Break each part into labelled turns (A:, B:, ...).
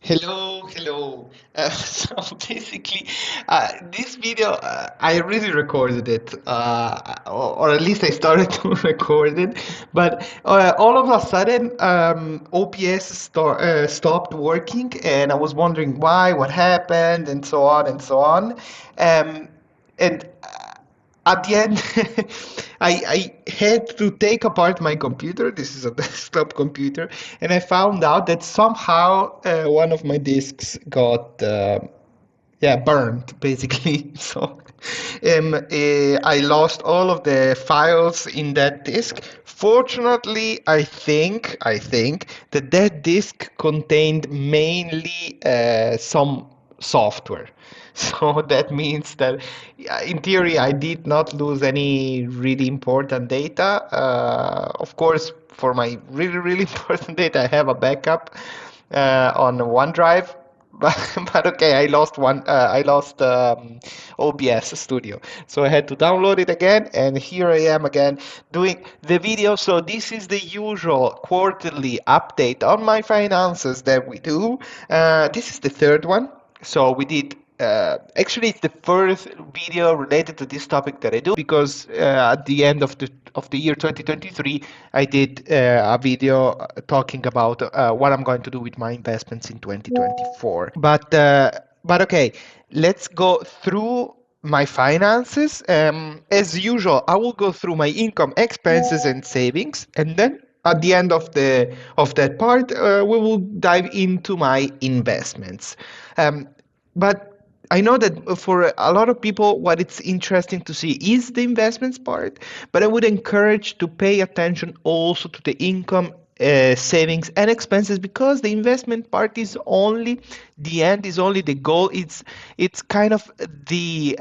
A: Hello. So basically, this video, I really recorded it, or at least I started to record it, but all of a sudden, OBS stopped working, and I was wondering why, what happened, and so on and so on. And at the end, I had to take apart my computer. This is a desktop computer, and I found out that somehow one of my disks got burned basically. So I lost all of the files in that disk. Fortunately, I think that disk contained mainly some software. So that means that, in theory, I did not lose any really important data. Of course, for my really important data, I have a backup on OneDrive. But okay, I lost OBS Studio, so I had to download it again, and here I am again doing the video. So this is the usual quarterly update on my finances that we do. This is the third one. So we did. Actually, it's the first video related to this topic that I do because at the end of the year 2023, I did a video talking about what I'm going to do with my investments in 2024. But okay, let's go through my finances. As usual, I will go through my income, expenses, and savings, and then at the end of that part, we will dive into my investments. But I know that for a lot of people, what it's interesting to see is the investments part, but I would encourage to pay attention also to the income, savings, and expenses, because the investment part is only the end, is only the goal. It's kind of the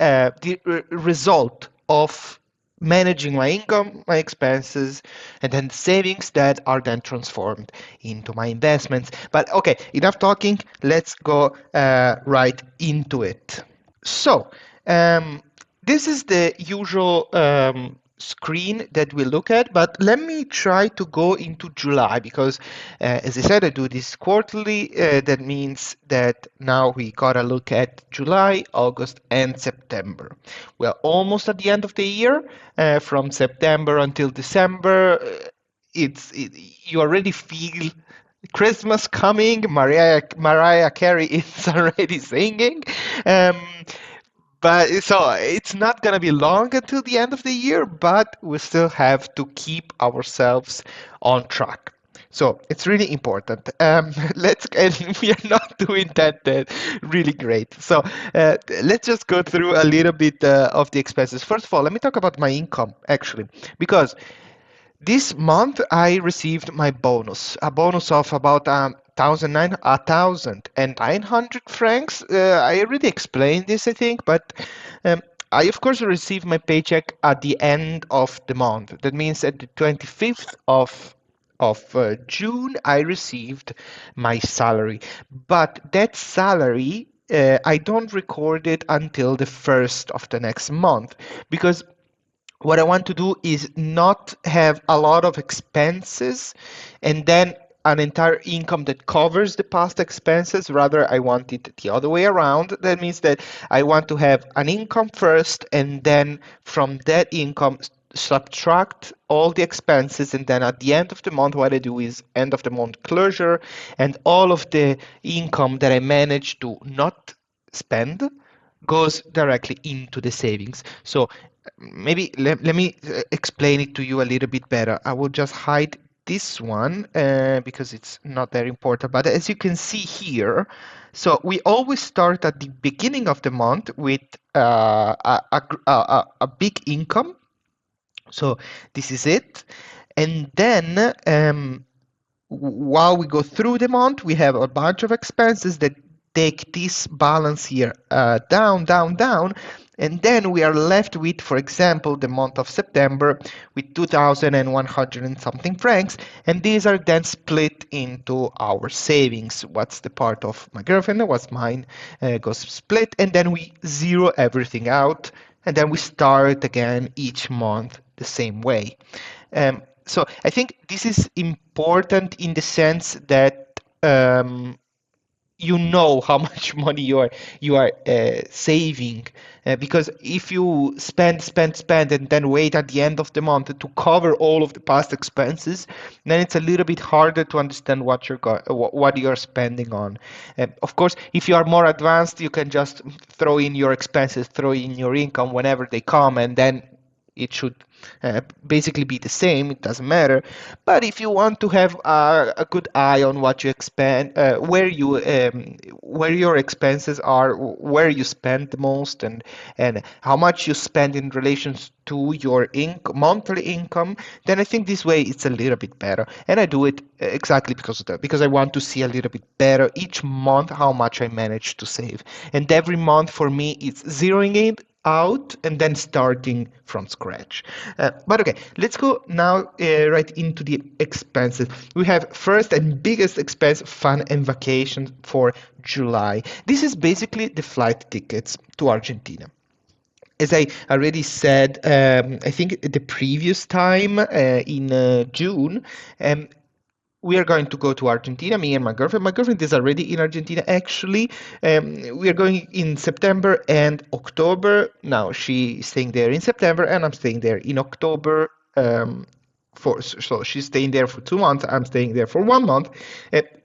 A: result of managing my income, my expenses, and then savings that are then transformed into my investments. But okay, enough talking. Let's go right into it. So, this is the usual screen that we look at, but let me try to go into July because, as I said, I do this quarterly. That means that now we gotta look at July, August, and September. We're almost at the end of the year. From September until December, you already feel Christmas coming. Mariah Carey is already singing. Um, but so it's not gonna be long until the end of the year, but we still have to keep ourselves on track. So it's really important. And we are not doing that really great. So let's just go through a little bit of the expenses. First of all, let me talk about my income actually, because this month I received my bonus, a bonus of about 1,900 francs. I already explained this, I think, but um, I of course received my paycheck at the end of the month. That means at the 25th of June, I received my salary. But that salary, I don't record it until the first of the next month, because what I want to do is not have a lot of expenses and then an entire income that covers the past expenses. Rather, I want it the other way around. That means that I want to have an income first, and then from that income, subtract all the expenses, and then at the end of the month, what I do is end of the month closure, and all of the income that I manage to not spend goes directly into the savings. So maybe let me explain it to you a little bit better. I will just hide this one because it's not very important. But as you can see here, so we always start at the beginning of the month with a big income. So this is it. And then while we go through the month, we have a bunch of expenses that take this balance here down, and then we are left with, for example, the month of September with 2,100 and something francs, and these are then split into our savings. What's the part of my girlfriend and what's mine goes split, and then we zero everything out, and then we start again each month the same way. So I think this is important in the sense that you know how much money you are saving, because if you spend and then wait at the end of the month to cover all of the past expenses, then it's a little bit harder to understand what you're spending on. Of course, if you are more advanced, you can just throw in your expenses, throw in your income whenever they come, and then it should basically be the same. It doesn't matter. But if you want to have a good eye on what you expend, where your expenses are, where you spend the most, and how much you spend in relation to your monthly income, then I think this way it's a little bit better. And I do it exactly because of that, because I want to see a little bit better each month how much I manage to save. And every month for me, it's zeroing it out and then starting from scratch. But okay, let's go now right into the expenses. We have first and biggest expense, fun and vacation for July. This is basically the flight tickets to Argentina. As I already said, I think the previous time in June, um, we are going to go to Argentina, me and my girlfriend. My girlfriend is already in Argentina, actually. We are going in September and October. Now, she's staying there in September, and I'm staying there in October. So she's staying there for 2 months. I'm staying there for 1 month.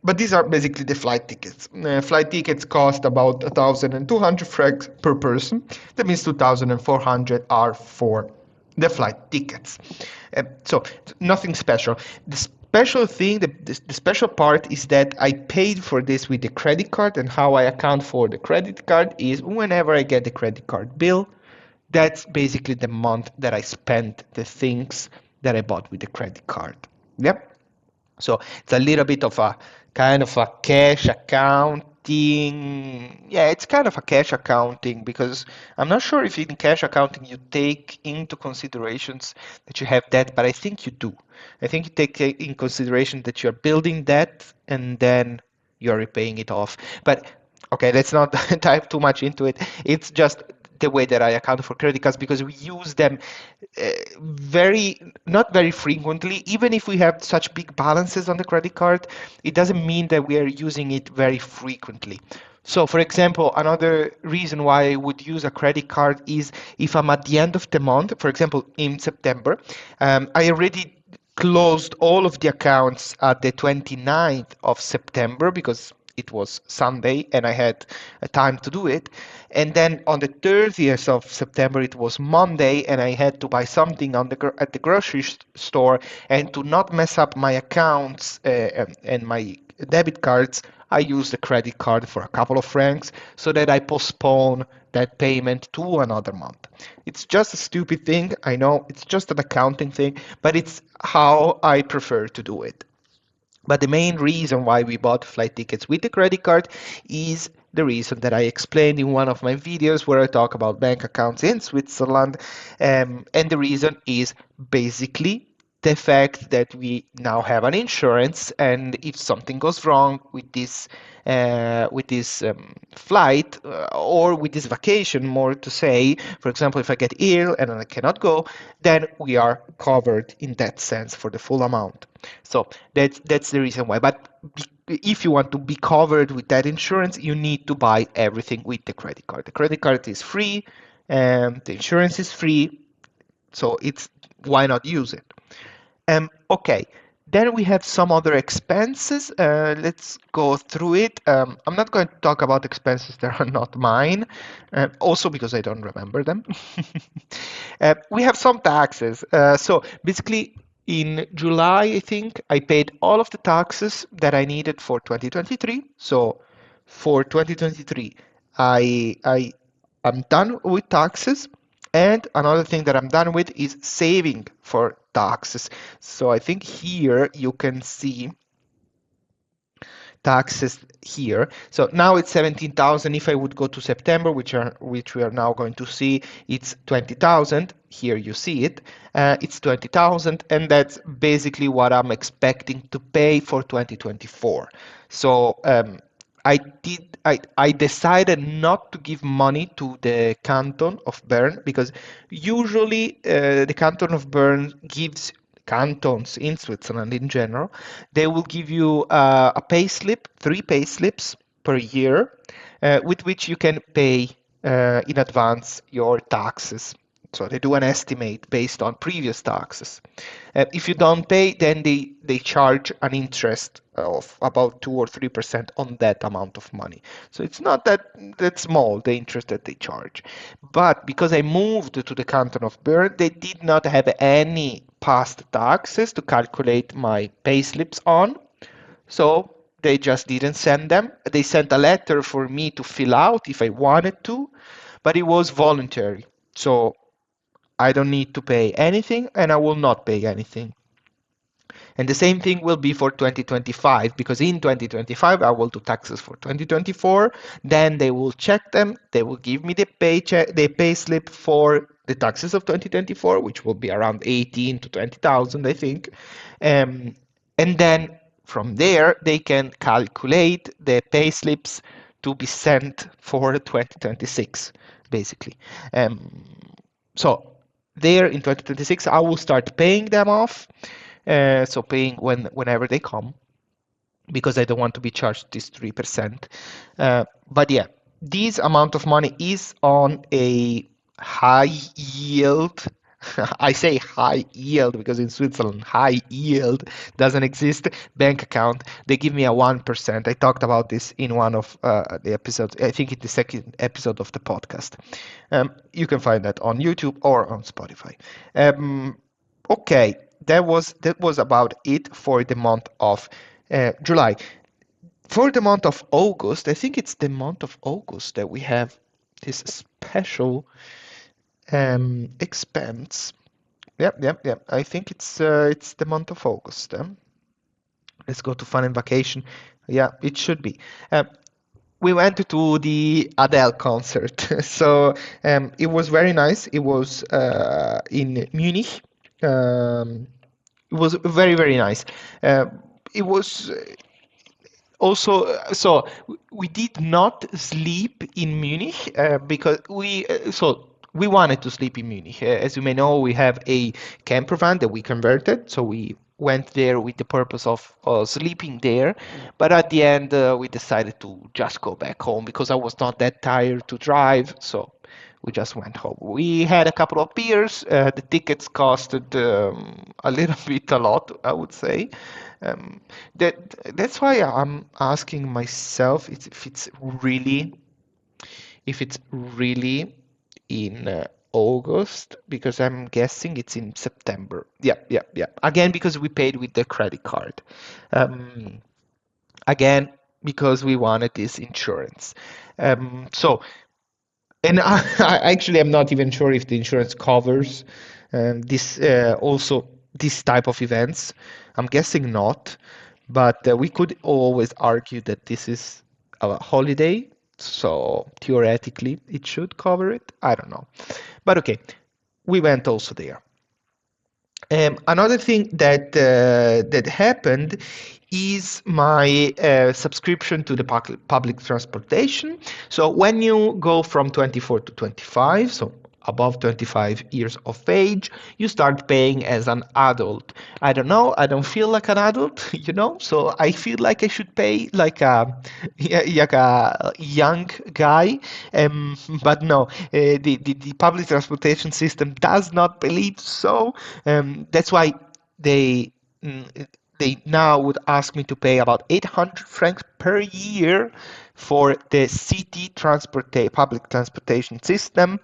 A: But these are basically the flight tickets. Flight tickets cost about 1,200 francs per person. That means 2,400 are for the flight tickets. So nothing special. The special thing, the special part is that I paid for this with the credit card, and how I account for the credit card is whenever I get the credit card bill, that's basically the month that I spent the things that I bought with the credit card. Yep. So it's a little bit of a kind of a cash accounting. Yeah, it's kind of a cash accounting, because I'm not sure if in cash accounting you take into considerations that you have debt, but I think you do. I think you take in consideration that you're building debt and then you're repaying it off. But okay, let's not dive too much into it. It's just the way that I account for credit cards, because we use them very not very frequently. Even if we have such big balances on the credit card, it doesn't mean that we are using it very frequently. So, for example, another reason why I would use a credit card is if I'm at the end of the month, for example, in September, I already closed all of the accounts at the 29th of September, because it was Sunday and I had a time to do it. And then on the 30th of September, it was Monday, and I had to buy something at the grocery store. And to not mess up my accounts and my debit cards, I used the credit card for a couple of francs so that I postpone that payment to another month. It's just a stupid thing. I know it's just an accounting thing, but it's how I prefer to do it. But the main reason why we bought flight tickets with the credit card is the reason that I explained in one of my videos where I talk about bank accounts in Switzerland. And the reason is basically the fact that we now have an insurance, and if something goes wrong with this flight or with this vacation, more to say, for example, if I get ill and I cannot go, then we are covered in that sense for the full amount. So that's the reason why. But if you want to be covered with that insurance, you need to buy everything with the credit card. The credit card is free, and the insurance is free, so it's why not use it? Okay, then we have some other expenses. Let's go through it. I'm not going to talk about expenses that are not mine, also because I don't remember them. We have some taxes. So basically, in July, I think I paid all of the taxes that I needed for 2023. So for 2023, I'm done with taxes. And another thing that I'm done with is saving for taxes. So I think here you can see taxes here. So now it's 17,000. If I would go to September, which we are now going to see, it's 20,000. Here you see it. It's 20,000, and that's basically what I'm expecting to pay for 2024. So I decided not to give money to the canton of Bern, because usually the canton of Bern gives cantons in Switzerland in general, they will give you a pay slip, 3 pay slips per year, with which you can pay in advance your taxes. So they do an estimate based on previous taxes. If you don't pay, then they charge an interest of about 2 or 3% on that amount of money. So it's not that small, the interest that they charge. But because I moved to the canton of Bern, they did not have any past taxes to calculate my payslips on. So they just didn't send them. They sent a letter for me to fill out if I wanted to, but it was voluntary. So I don't need to pay anything and I will not pay anything. And the same thing will be for 2025 because in 2025 I will do taxes for 2024. Then they will check them. They will give me the paycheck, the pay slip for the taxes of 2024, which will be around 18 to 20,000, I think. Um, and then from there they can calculate the pay slips to be sent for 2026, basically. Um, so there in 2026 I will start paying them off, so paying whenever they come, because I don't want to be charged this 3%. But yeah, this amount of money is on a high yield. I say high yield because in Switzerland high yield doesn't exist. Bank account. They give me a 1%. I talked about this in one of the episodes. I think in the second episode of the podcast. You can find that on YouTube or on Spotify. Okay, that was about it for the month of July. For the month of August, I think it's the month of August that we have this special expense. Yep, yep, yep. I think it's the month of August. Let's go to fun and vacation. Yeah, it should be. We went to the Adele concert, so it was very nice. It was in Munich. It was very, very nice. It was also, so we did not sleep in Munich because we wanted to sleep in Munich. As you may know, we have a camper van that we converted, so we went there with the purpose of sleeping there. But at the end, we decided to just go back home because I was not that tired to drive, so we just went home. We had a couple of beers. The tickets costed a little bit a lot, I would say. Um, that's why I'm asking myself if it's really in August, because I'm guessing it's in September. Yeah, yeah, yeah. Again, because we paid with the credit card. Um, Again, because we wanted this insurance. So, and I actually am not even sure if the insurance covers this also this type of events. I'm guessing not, but we could always argue that this is a holiday, so theoretically it should cover it. I don't know, but okay, we went also there. Another thing that happened is my subscription to the public transportation. So when you go from 24 to 25, so above 25 years of age, you start paying as an adult. I don't know, I don't feel like an adult, so I feel like I should pay like a young guy. But no, the public transportation system does not believe so. That's why they they now would ask me to pay about 800 francs per year for the city public transportation system,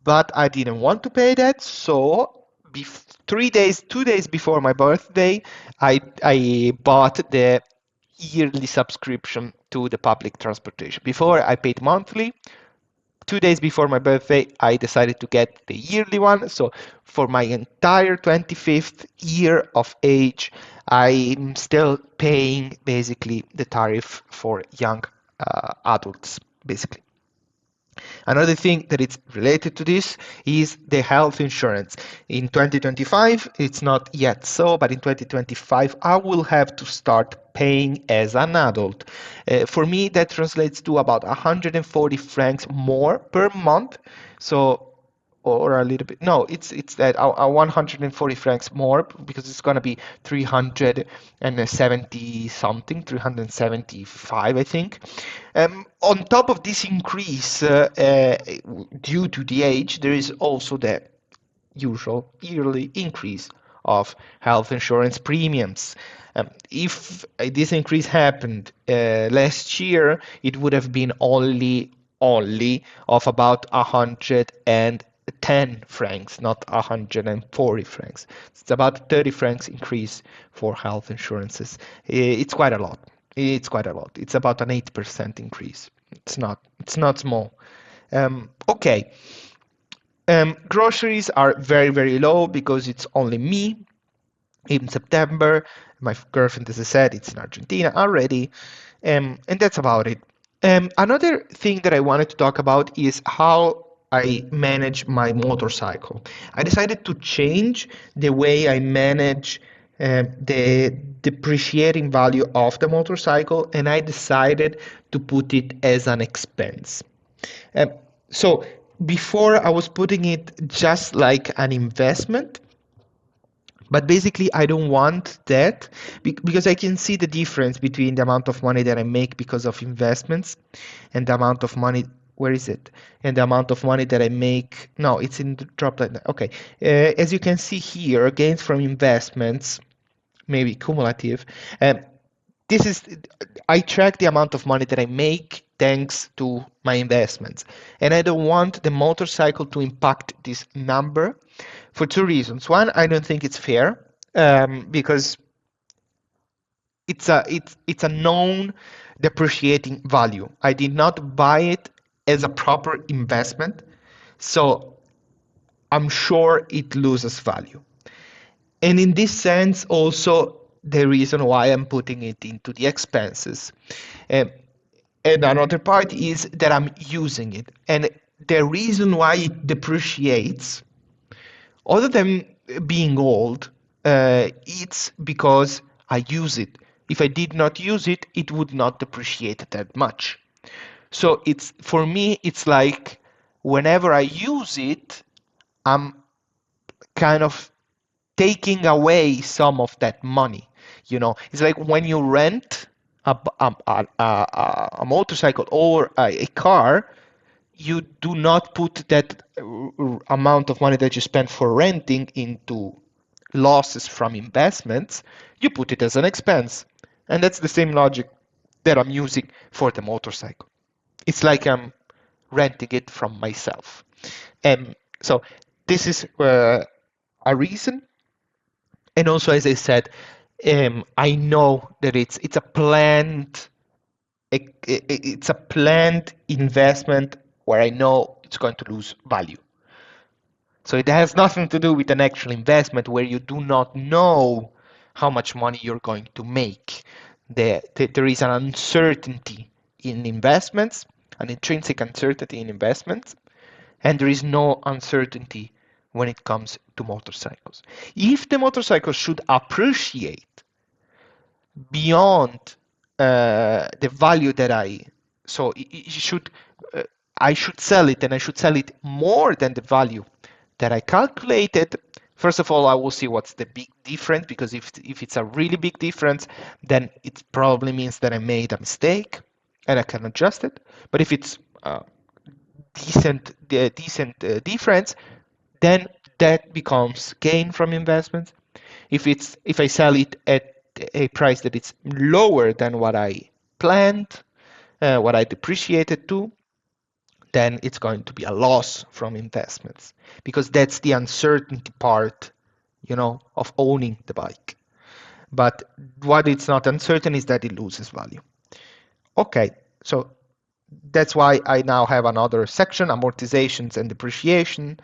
A: but I didn't want to pay that, so 2 days before my birthday, I bought the yearly subscription to the public transportation. Before I paid monthly. 2 days before my birthday, I decided to get the yearly one. So for my entire 25th year of age, I'm still paying basically the tariff for young adults, basically. Another thing that is related to this is the health insurance. In 2025, it's not yet so, but in 2025, I will have to start paying as an adult. For me, that translates to about 140 francs more per month. So or a little bit. No, it's that 140 francs more because it's gonna be 370 something, 375, I think. On top of this increase, due to the age, there is also the usual yearly increase of health insurance premiums. If this increase happened last year, it would have been only of about 110 francs, not 140 francs. It's about 30 francs increase for health insurances. It's quite a lot. It's quite a lot. It's about an 8% increase. It's not small. Okay. Groceries are very, very low because it's only me in September. My girlfriend, as I said, it's in Argentina already. And that's about it. Another thing that I wanted to talk about is how I manage my motorcycle. I decided to change the way I manage the depreciating value of the motorcycle, and I decided to put it as an expense. Um, so before I was putting it just like an investment, but basically I don't want that because I can see the difference between the amount of money that I make because of investments and the amount of money. Where is it? And the amount of money that I make. No, it's in the drop line. Okay. As you can see here, gains from investments, maybe cumulative. Um, this is I track the amount of money that I make thanks to my investments, and I don't want the motorcycle to impact this number for two reasons. One, I don't think it's fair because it's a known depreciating value. I did not buy it as a proper investment, so I'm sure it loses value. And in this sense, also the reason why I'm putting it into the expenses. Um, and another part is that I'm using it. And the reason why it depreciates, other than being old, it's because I use it. If I did not use it, it would not depreciate that much. So it's for me, it's like whenever I use it, I'm kind of taking away some of that money. It's like when you rent a motorcycle or a car, you do not put that amount of money that you spend for renting into losses from investments. You put it as an expense. And that's the same logic that I'm using for the motorcycle. It's like I'm renting it from myself. And so this is a reason. And also, as I said, I know that it's a planned investment where I know it's going to lose value. So it has nothing to do with an actual investment where you do not know how much money you're going to make. There is an uncertainty in investments, an intrinsic uncertainty in investments, and there is no uncertainty when it comes to motorcycles. If the motorcycle should appreciate beyond the value that it should, I should sell it, and I should sell it more than the value that I calculated. First of all, I will see what's the big difference, because if it's a really big difference, then it probably means that I made a mistake and I can adjust it. But if it's decent difference, then that becomes gain from investments. If I sell it at a price that is lower than what I planned, what I depreciated to, then it's going to be a loss from investments, because that's the uncertainty part, of owning the bike. But what it's not uncertain is that it loses value. Okay, so that's why I now have another section, amortizations and depreciation.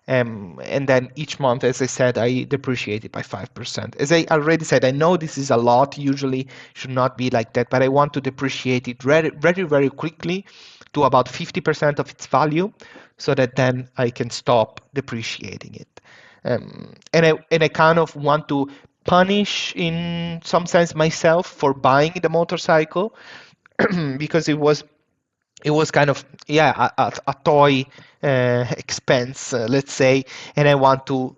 A: And then each month, as I said, I depreciate it by 5%. As I already said, I know this is a lot, usually should not be like that, but I want to depreciate it very, very, very quickly to about 50% of its value, so that then I can stop depreciating it. And I kind of want to punish, in some sense, myself for buying the motorcycle because it was kind of, yeah, a toy expense, let's say. And I want to,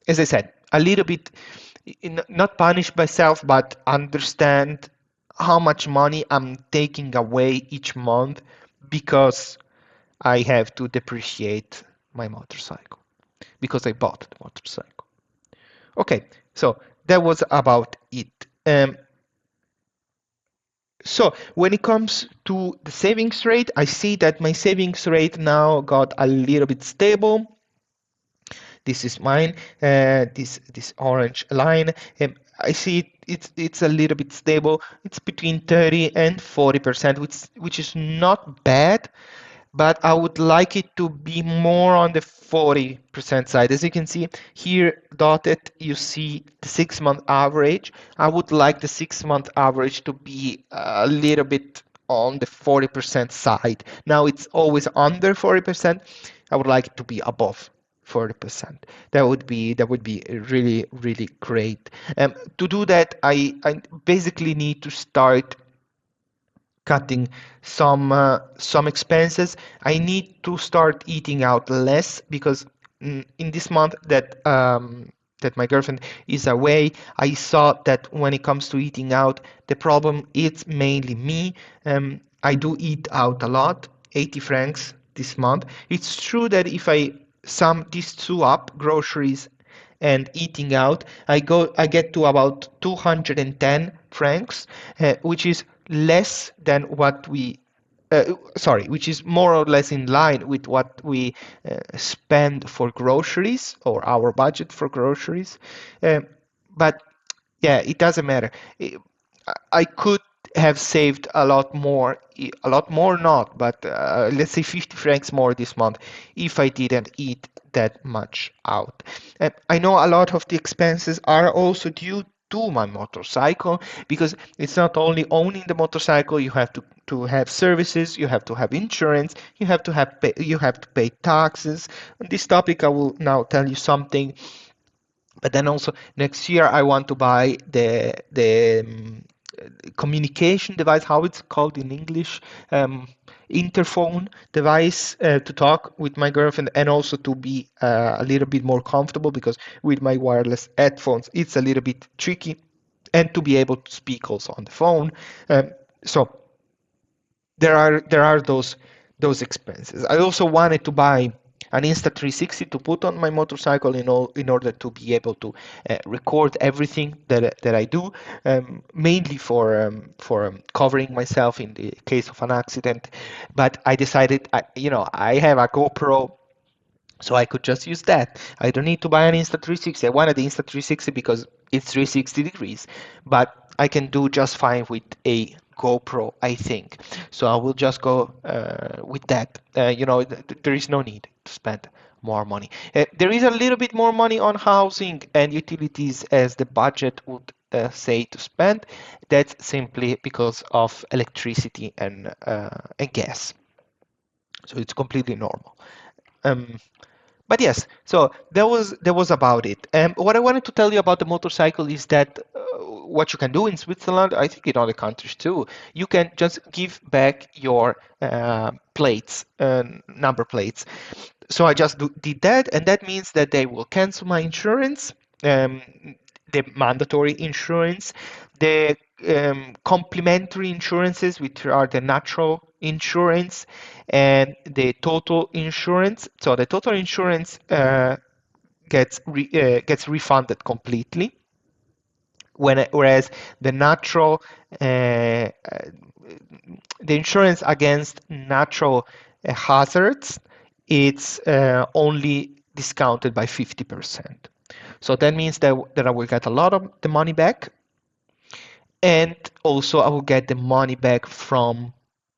A: as I said, a little bit, not punish myself, but understand how much money I'm taking away each month because I have to depreciate my motorcycle, because I bought the motorcycle. Okay, so that was about it. So when it comes to the savings rate, I see that my savings rate now got a little bit stable. This is mine, this orange line. I see it's a little bit stable. It's between 30 and 40%, which is not bad, but I would like it to be more on the 40% side. As you can see here dotted, you see the 6 month average. I would like the 6 month average to be a little bit on the 40% side. Now it's always under 40%. I would like it to be above 40%. That would be really, really great. To do that, I basically need to start cutting some expenses. I need to start eating out less because in this month that my girlfriend is away, I saw that when it comes to eating out, the problem is mainly me. I do eat out a lot, 80 francs this month. It's true that if I sum these two up, groceries and eating out, I get to about 210 francs, which is less than what we sorry, which is more or less in line with what we spend for groceries, or our budget for groceries. But yeah, it doesn't matter. I could have saved a lot more not, but let's say 50 francs more this month if I didn't eat that much out. I know a lot of the expenses are also due to my motorcycle, because it's not only owning the motorcycle, you have to have services, you have to have insurance, you have to pay taxes. On this topic, I will now tell you something. But then also next year I want to buy the communication device, how it's called in English, interphone device, to talk with my girlfriend, and also to be a little bit more comfortable, because with my wireless headphones it's a little bit tricky, and to be able to speak also on the phone. So there are those expenses. I also wanted to buy an Insta360 to put on my motorcycle in order to be able to record everything that I do, mainly for covering myself in the case of an accident. But I decided, I have a GoPro, so I could just use that. I don't need to buy an Insta360. I wanted the Insta360 because it's 360 degrees, but I can do just fine with a GoPro, I think. So I will just go with that. There is no need to spend more money. There is a little bit more money on housing and utilities as the budget would say to spend. That's simply because of electricity and gas. So it's completely normal. Um, but yes, so that was about it. What I wanted to tell you about the motorcycle is that what you can do in Switzerland, I think in other countries too, you can just give back your plates, number plates. So I just did that, and that means that they will cancel my insurance, um, the mandatory insurance, the complementary insurances, which are the natural insurance, and the total insurance. So the total insurance gets refunded completely, whereas the natural the insurance against natural hazards, it's only discounted by 50%. So that means that I will get a lot of the money back, and also I will get the money back from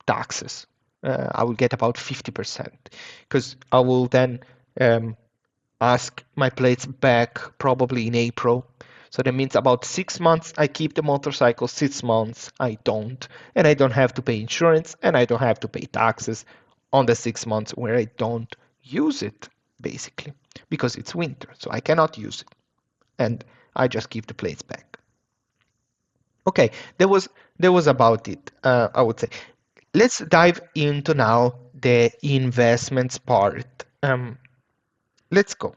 A: taxes. I will get about 50%, because I will then um, ask my plates back probably in April. So that means about 6 months I keep the motorcycle, 6 months I don't. And I don't have to pay insurance, and I don't have to pay taxes on the 6 months where I don't use it, basically, because it's winter, so I cannot use it. And I just give the plates back. Okay, that was about it, I would say. let's dive into now the investments part. Let's go.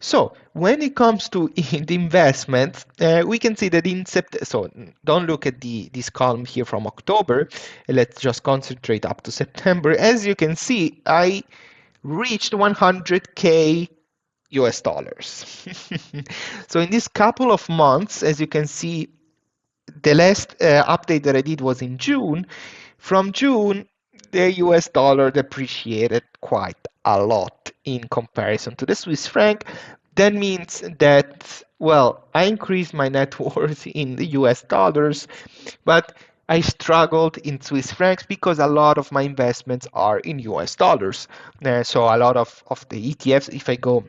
A: So when it comes to the investments, we can see that in September, so don't look at this column here from October. Let's just concentrate up to September. As you can see, I reached 100K US dollars. So in this couple of months, as you can see, the last update that I did was in June. From June, the US dollar depreciated quite a lot in comparison to the Swiss franc. That means that, well, I increased my net worth in the US dollars, but I struggled in Swiss francs because a lot of my investments are in US dollars. So a lot of the ETFs, if I go,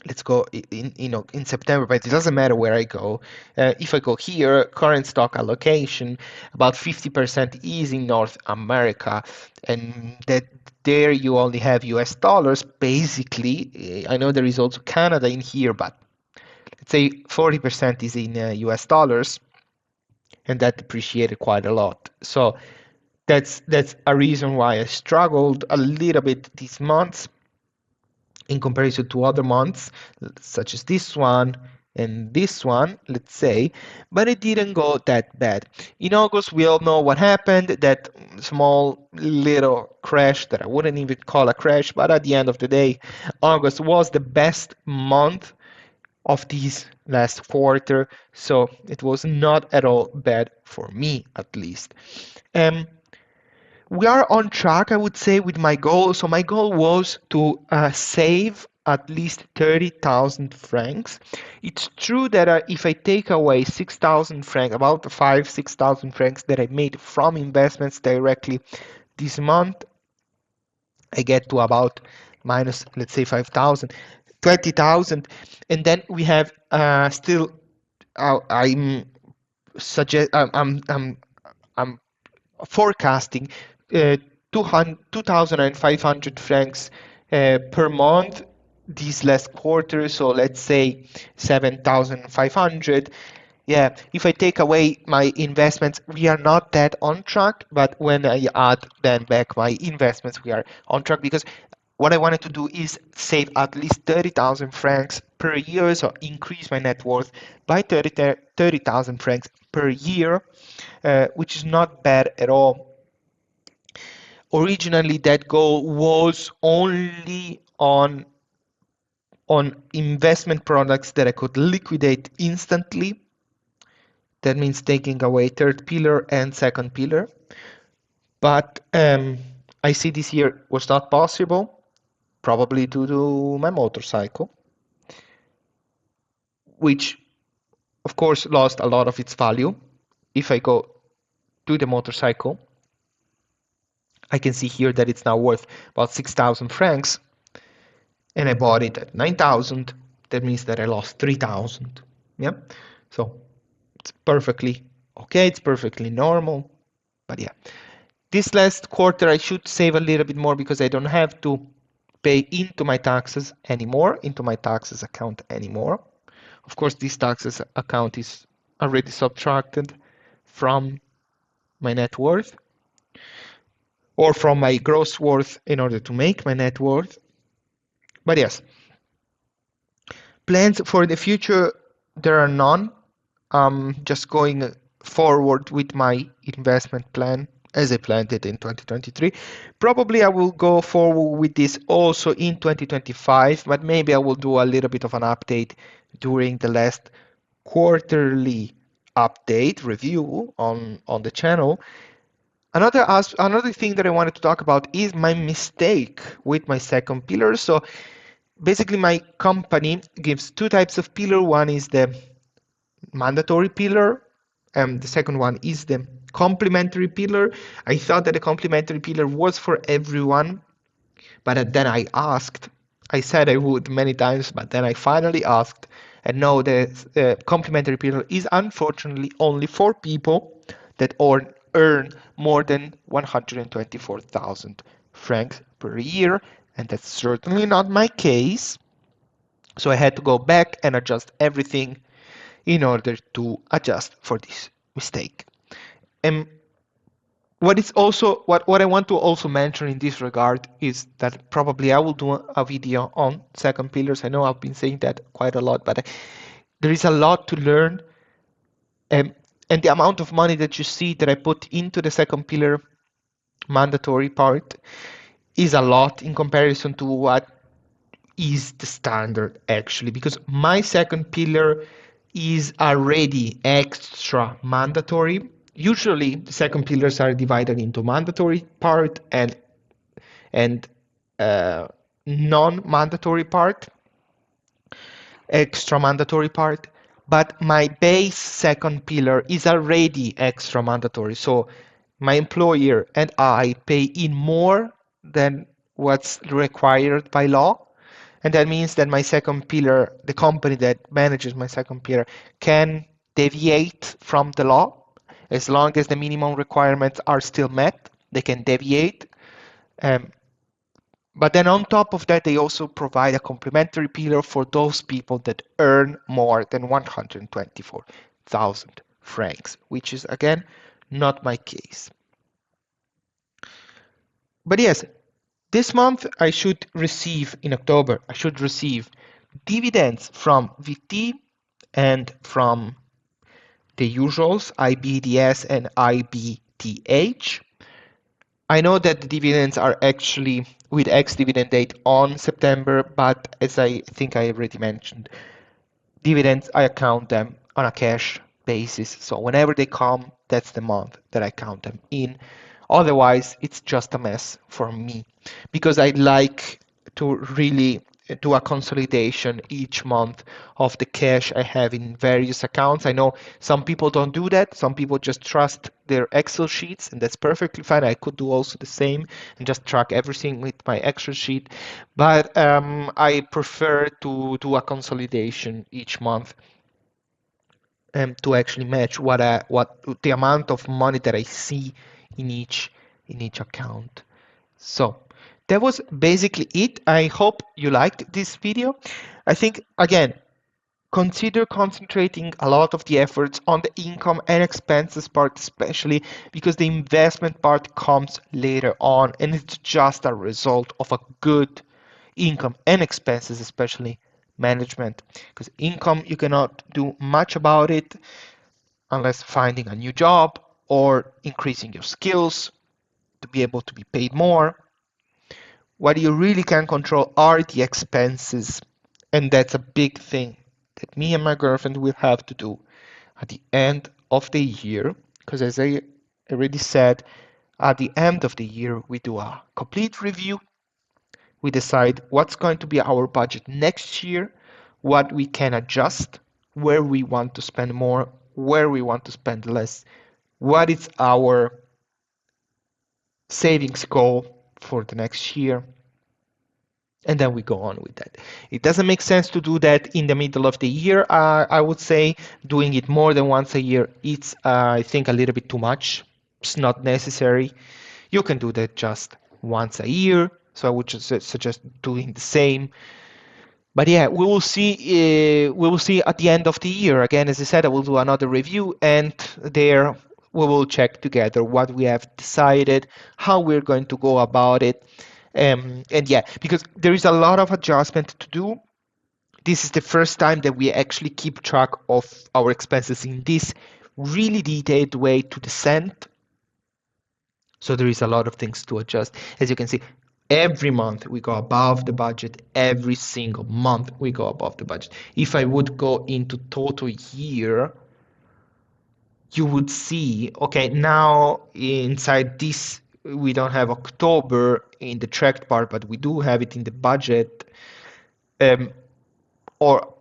A: let's go in September, but it doesn't matter where I go. If I go here, current stock allocation, about 50% is in North America, and that there you only have US dollars. Basically, I know there is also Canada in here, but let's say 40% is in US dollars, and that depreciated quite a lot. So that's a reason why I struggled a little bit these months in comparison to other months, such as this one and this one, let's say, but it didn't go that bad. In August, we all know what happened, that small little crash that I wouldn't even call a crash, but at the end of the day, August was the best month of this last quarter, so it was not at all bad for me, at least. Um, we are on track, I would say, with my goal. So my goal was to save at least 30,000 francs. It's true that if I take away 6,000 francs, about 6,000 francs that I made from investments directly this month, I get to about minus, let's say 5,000, 20,000. And then we have still, I'm suggest, I'm forecasting uh, 2,500 francs per month this last quarter. So let's say 7,500. Yeah, if I take away my investments, we are not that on track. But when I add then back my investments, we are on track because what I wanted to do is save at least 30,000 francs per year. So increase my net worth by 30,000 francs per year, which is not bad at all. Originally, that goal was only on investment products that I could liquidate instantly. That means taking away third pillar and second pillar. But I see this year was not possible, probably due to my motorcycle, which of course lost a lot of its value. If I go to the motorcycle, I can see here that it's now worth about 6,000 francs, and I bought it at 9,000. That means that I lost 3,000. Yeah, so it's perfectly okay. It's perfectly normal. But yeah, this last quarter I should save a little bit more because I don't have to pay into my taxes anymore, into my taxes account anymore. Of course, this taxes account is already subtracted from my net worth or from my gross worth in order to make my net worth. But yes, plans for the future, there are none. Just going forward with my investment plan as I planned it in 2023. Probably I will go forward with this also in 2025, but maybe I will do a little bit of an update during the last quarterly update review on the channel. Another thing that I wanted to talk about is my mistake with my second pillar. So basically my company gives two types of pillar. One is the mandatory pillar, and the second one is the complementary pillar. I thought that the complementary pillar was for everyone, but then I said I would many times, but then I finally asked, and no, the complementary pillar is unfortunately only for people that earn more than 124,000 francs per year, and that's certainly not my case. So I had to go back and adjust everything in order to adjust for this mistake. And what I want to also mention in this regard is that probably I will do a video on second pillars. I know I've been saying that quite a lot, but there is a lot to learn, um, and the amount of money that you see that I put into the second pillar mandatory part is a lot in comparison to what is the standard actually, because my second pillar is already extra mandatory. Usually the second pillars are divided into mandatory part and uh, non-mandatory part, extra mandatory part, but my base second pillar is already extra mandatory. So my employer and I pay in more than what's required by law. And that means that my second pillar, the company that manages my second pillar, can deviate from the law as long as the minimum requirements are still met. They can deviate. Um, but then on top of that, they also provide a complementary pillar for those people that earn more than 124,000 francs, which is again not my case. But yes, this month I should receive in October, I should receive dividends from VT and from the usuals, IBDS and IBTH. I know that the dividends are actually with ex-dividend date on September, but as I think I already mentioned, dividends, I account them on a cash basis. So whenever they come, that's the month that I count them in. Otherwise, it's just a mess for me because I like to really do a consolidation each month of the cash I have in various accounts. I know some people don't do that. Some people just trust their Excel sheets, and that's perfectly fine. I could do also the same and just track everything with my Excel sheet. But I prefer to do a consolidation each month to actually match what the amount of money that I see in each account. So that was basically it. I hope you liked this video. I think again, consider concentrating a lot of the efforts on the income and expenses part, especially because the investment part comes later on and it's just a result of a good income and expenses, especially management. Because income, you cannot do much about it unless finding a new job or increasing your skills to be able to be paid more. What you really can control are the expenses, and that's a big thing that me and my girlfriend will have to do at the end of the year. Because as I already said, at the end of the year, we do a complete review. We decide what's going to be our budget next year, what we can adjust, where we want to spend more, where we want to spend less, what is our savings goal for the next year, and then we go on with that. It doesn't make sense to do that in the middle of the year. I would say doing it more than once a year, it's I think a little bit too much. It's not necessary. You can do that just once a year. So I would just suggest doing the same. But yeah, we will see. We will see at the end of the year. Again, as I said, I will do another review, and there we will check together what we have decided, how we're going to go about it, and yeah, because there is a lot of adjustment to do. This is the first time that we actually keep track of our expenses in this really detailed way to the cent. So there is a lot of things to adjust. As you can see, every month we go above the budget. Every single month we go above the budget. If I would go into total year, you would see, okay, now inside this, we don't have October in the tracked part, but we do have it in the budget. Um, or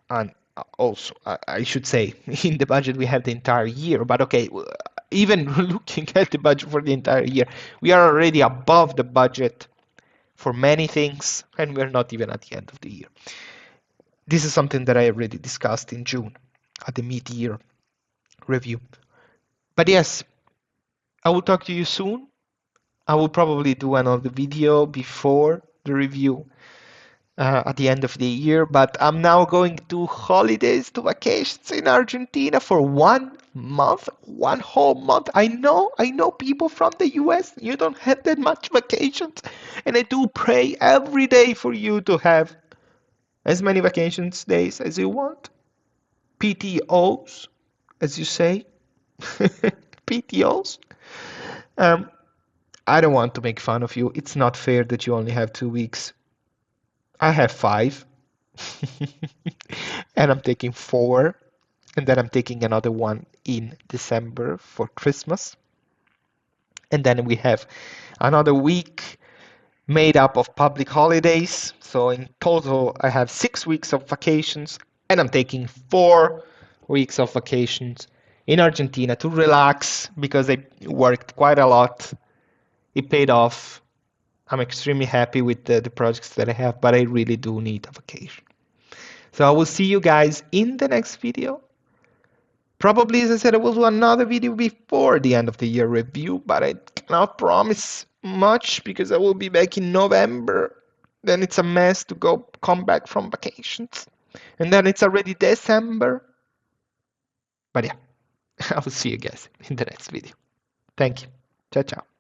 A: and also I should say in the budget we have the entire year, but okay, even looking at the budget for the entire year, we are already above the budget for many things, and we're not even at the end of the year. This is something that I already discussed in June at the mid-year review. But yes, I will talk to you soon. I will probably do another video before the review, at the end of the year, but I'm now going to holidays, to vacations in Argentina for 1 month, one whole month. I know people from the US, you don't have that much vacations, and I do pray every day for you to have as many vacations days as you want. PTOs, as you say. PTOs. Um, I don't want to make fun of you. It's not fair that you only have 2 weeks. I have 5. And I'm taking 4. And then I'm taking another one in December for Christmas. And then we have another week made up of public holidays. So in total, I have 6 weeks of vacations. And I'm taking 4 weeks of vacations in Argentina to relax because I worked quite a lot. It paid off. I'm extremely happy with the projects that I have, but I really do need a vacation. So I will see you guys in the next video. Probably, as I said, I will do another video before the end of the year review, but I cannot promise much because I will be back in November. Then it's a mess to come back from vacations. And then it's already December. But yeah, I will see you guys in the next video. Thank you. Ciao, ciao.